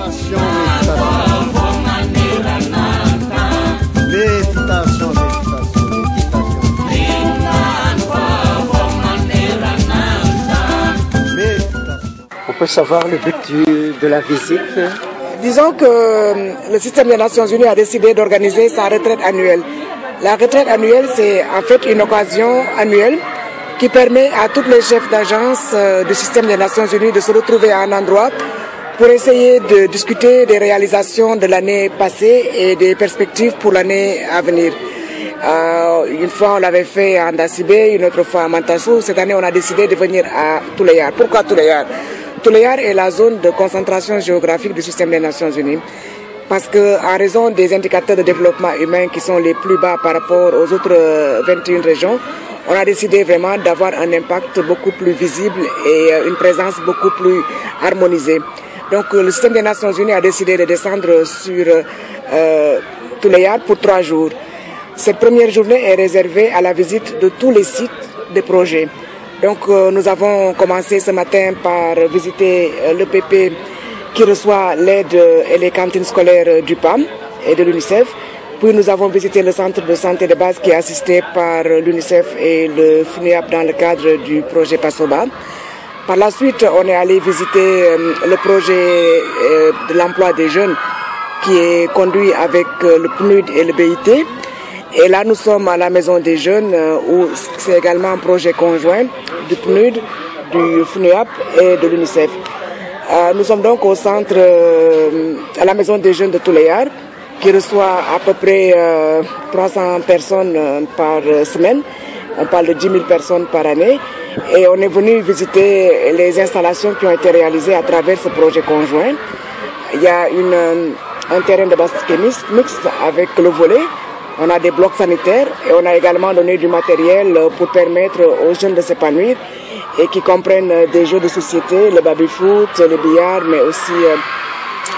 Méditation, méditation. On peut savoir le but de la visite? Disons que le système des Nations Unies a décidé d'organiser sa retraite annuelle. La retraite annuelle, c'est en fait une occasion annuelle qui permet à tous les chefs d'agence du système des Nations Unies de se retrouver à un endroit pour essayer de discuter des réalisations de l'année passée et des perspectives pour l'année à venir. Une fois, on l'avait fait à Ndassibé, une autre fois à Mantassou. Cette année, on a décidé de venir à Touleyar. Pourquoi Touleyar? Touleyar est la zone de concentration géographique du système des Nations Unies. Parce qu'en raison des indicateurs de développement humain qui sont les plus bas par rapport aux autres 21 régions, on a décidé vraiment d'avoir un impact beaucoup plus visible et une présence beaucoup plus harmonisée. Donc le système des Nations Unies a décidé de descendre sur Touleyar pour 3 jours. Cette première journée est réservée à la visite de tous les sites des projets. Donc nous avons commencé ce matin par visiter l'EPP qui reçoit l'aide et les cantines scolaires du PAM et de l'UNICEF. Puis nous avons visité le centre de santé de base qui est assisté par l'UNICEF et le FNUAP dans le cadre du projet PASOBA. Par la suite, on est allé visiter le projet de l'emploi des jeunes qui est conduit avec le PNUD et le BIT. Et là, nous sommes à la Maison des Jeunes où c'est également un projet conjoint du PNUD, du FNUAP et de l'UNICEF. Nous sommes donc au centre, à la Maison des Jeunes de Touleyar, qui reçoit à peu près 300 personnes par semaine. On parle de 10 000 personnes par année. Et on est venu visiter les installations qui ont été réalisées à travers ce projet conjoint. Il y a un terrain de basket mixte avec le volley. On a des blocs sanitaires et on a également donné du matériel pour permettre aux jeunes de s'épanouir et qui comprennent des jeux de société, le baby-foot, le billard, mais aussi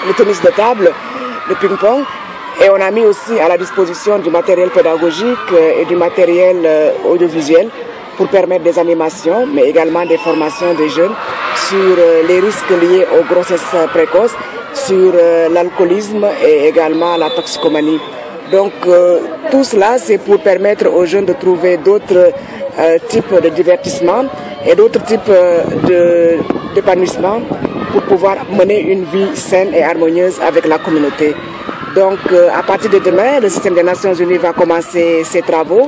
le tennis de table, le ping-pong. Et on a mis aussi à la disposition du matériel pédagogique et du matériel audiovisuel pour permettre des animations, mais également des formations des jeunes sur les risques liés aux grossesses précoces, sur l'alcoolisme et également la toxicomanie. Donc tout cela, c'est pour permettre aux jeunes de trouver d'autres types de divertissement et d'autres types d'épanouissement pour pouvoir mener une vie saine et harmonieuse avec la communauté. Donc à partir de demain, le système des Nations Unies va commencer ses travaux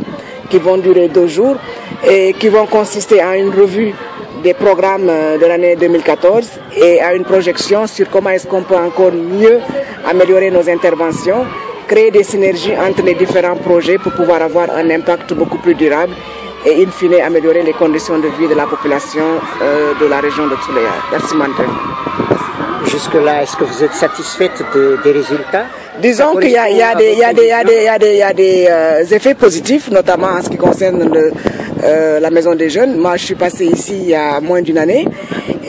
qui vont durer 2 jours et qui vont consister en une revue des programmes de l'année 2014 et à une projection sur comment est-ce qu'on peut encore mieux améliorer nos interventions, créer des synergies entre les différents projets pour pouvoir avoir un impact beaucoup plus durable et in fine améliorer les conditions de vie de la population de la région de Touleyar. Merci Mantel. Jusque-là, est-ce que vous êtes satisfaite des résultats? Disons qu'il y a des effets positifs, notamment en ce qui concerne la Maison des Jeunes. Moi, je suis passée ici il y a moins d'1 année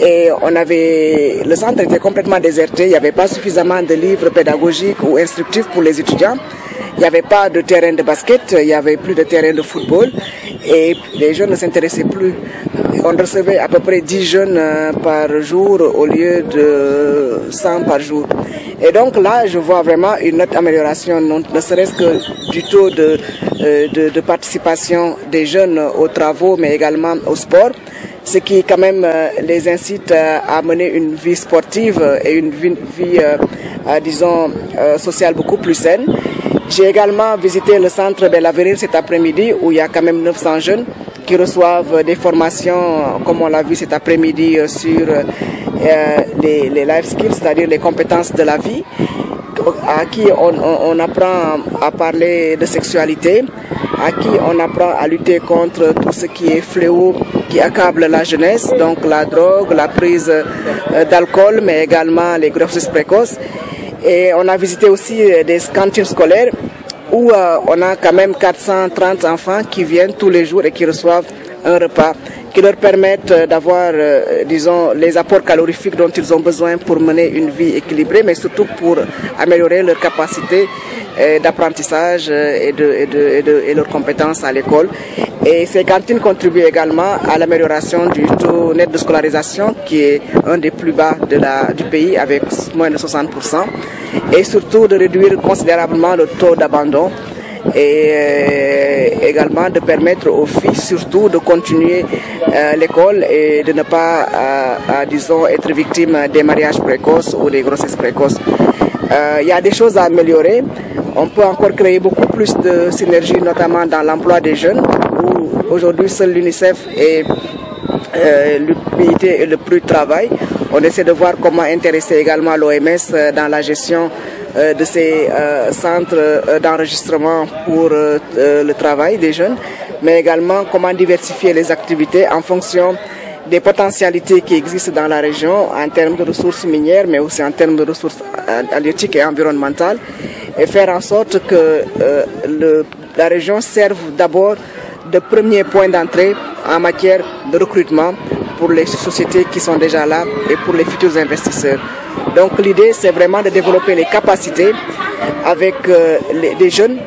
et le centre était complètement déserté. Il n'y avait pas suffisamment de livres pédagogiques ou instructifs pour les étudiants. Il n'y avait pas de terrain de basket, il n'y avait plus de terrain de football et les jeunes ne s'intéressaient plus. On recevait à peu près 10 jeunes par jour au lieu de 100 par jour. Et donc là, je vois vraiment une nette amélioration, ne serait-ce que du taux de participation des jeunes aux travaux, mais également au sport, ce qui quand même les incite à mener une vie sportive et une vie disons, sociale beaucoup plus saine. J'ai également visité le centre Bel-Avenir cet après-midi où il y a quand même 900 jeunes qui reçoivent des formations, comme on l'a vu cet après-midi, sur les life skills, c'est-à-dire les compétences de la vie, à qui on apprend à parler de sexualité, à qui on apprend à lutter contre tout ce qui est fléau qui accable la jeunesse, donc la drogue, la prise d'alcool, mais également les grossesses précoces. Et on a visité aussi des cantines scolaires où on a quand même 430 enfants qui viennent tous les jours et qui reçoivent un repas, qui leur permettent d'avoir, disons, les apports calorifiques dont ils ont besoin pour mener une vie équilibrée, mais surtout pour améliorer leur capacité d'apprentissage et leurs compétences à l'école. Et ces cantines contribuent également à l'amélioration du taux net de scolarisation qui est un des plus bas du pays avec moins de 60%, et surtout de réduire considérablement le taux d'abandon et également de permettre aux filles surtout de continuer l'école et de ne pas, disons, être victimes des mariages précoces ou des grossesses précoces. Il y a des choses à améliorer. On peut encore créer beaucoup plus de synergie, notamment dans l'emploi des jeunes, où aujourd'hui seul l'UNICEF et l'UPIT et le PRU travaillent. On essaie de voir comment intéresser également l'OMS dans la gestion de ces centres d'enregistrement pour le travail des jeunes, mais également comment diversifier les activités en fonction des potentialités qui existent dans la région en termes de ressources minières, mais aussi en termes de ressources halieutiques et environnementales, et faire en sorte que la région serve d'abord de premier point d'entrée en matière de recrutement pour les sociétés qui sont déjà là et pour les futurs investisseurs. Donc l'idée, c'est vraiment de développer les capacités avec des jeunes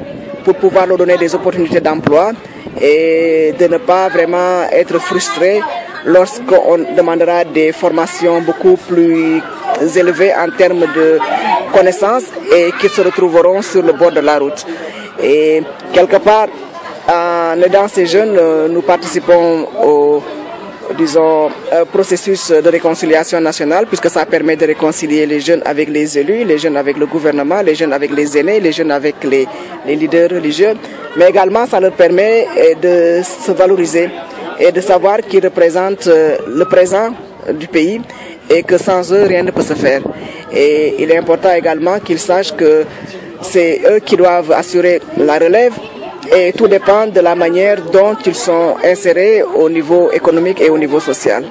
pour pouvoir leur donner des opportunités d'emploi et de ne pas vraiment être frustrés lorsqu'on demandera des formations beaucoup plus élevées en termes de connaissances et qui se retrouveront sur le bord de la route. Et quelque part, en aidant ces jeunes, nous participons au, disons, processus de réconciliation nationale, puisque ça permet de réconcilier les jeunes avec les élus, les jeunes avec le gouvernement, les jeunes avec les aînés, les jeunes avec les leaders religieux, mais également ça leur permet de se valoriser et de savoir qu'ils représentent le présent du pays et que sans eux, rien ne peut se faire. Et il est important également qu'ils sachent que c'est eux qui doivent assurer la relève, et tout dépend de la manière dont ils sont insérés au niveau économique et au niveau social.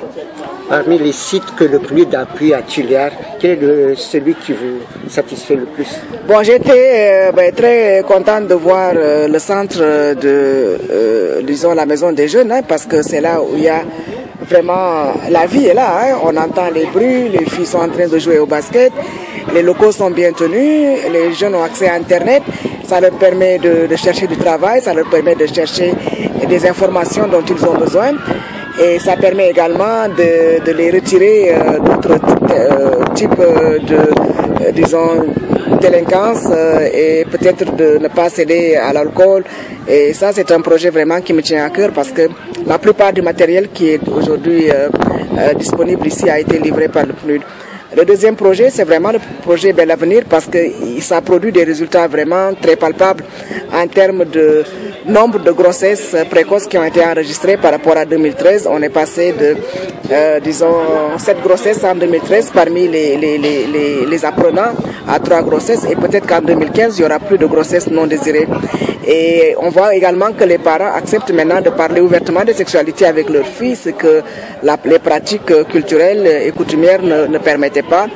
Parmi les sites que le PRU d'appui à Tuliar, quel est celui qui vous satisfait le plus? Bon, j'étais très contente de voir le centre de, disons, la maison des jeunes, parce que c'est là où il y a vraiment, la vie est là, on entend les bruits, les filles sont en train de jouer au basket, les locaux sont bien tenus, les jeunes ont accès à Internet, ça leur permet de chercher du travail, ça leur permet de chercher des informations dont ils ont besoin, et ça permet également de les retirer d'autres types de, disons, délinquance et peut-être de ne pas céder à l'alcool. Et ça, c'est un projet vraiment qui me tient à cœur parce que la plupart du matériel qui est aujourd'hui disponible ici a été livré par le PNUD. Le deuxième projet, c'est vraiment le projet Bel Avenir parce que ça produit des résultats vraiment très palpables en termes de nombre de grossesses précoces qui ont été enregistrées par rapport à 2013. On est passé de, disons, 7 grossesses en 2013 parmi les apprenants à 3 grossesses et peut-être qu'en 2015, il y aura plus de grossesses non désirées. Et on voit également que les parents acceptent maintenant de parler ouvertement de sexualité avec leurs filles, ce que les pratiques culturelles et coutumières ne permettaient pas.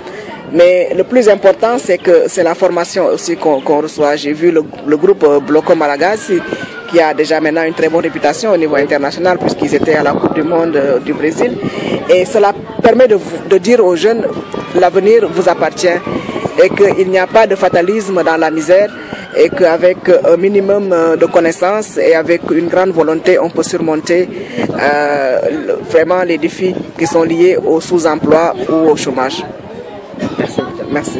Mais le plus important, c'est que c'est la formation aussi qu'on reçoit. J'ai vu le groupe Bloco Malagasy qui a déjà maintenant une très bonne réputation au niveau international puisqu'ils étaient à la Coupe du Monde du Brésil. Et cela permet de dire aux jeunes, l'avenir vous appartient et qu'il n'y a pas de fatalisme dans la misère et qu'avec un minimum de connaissances et avec une grande volonté, on peut surmonter vraiment les défis qui sont liés au sous-emploi ou au chômage. Merci. Merci.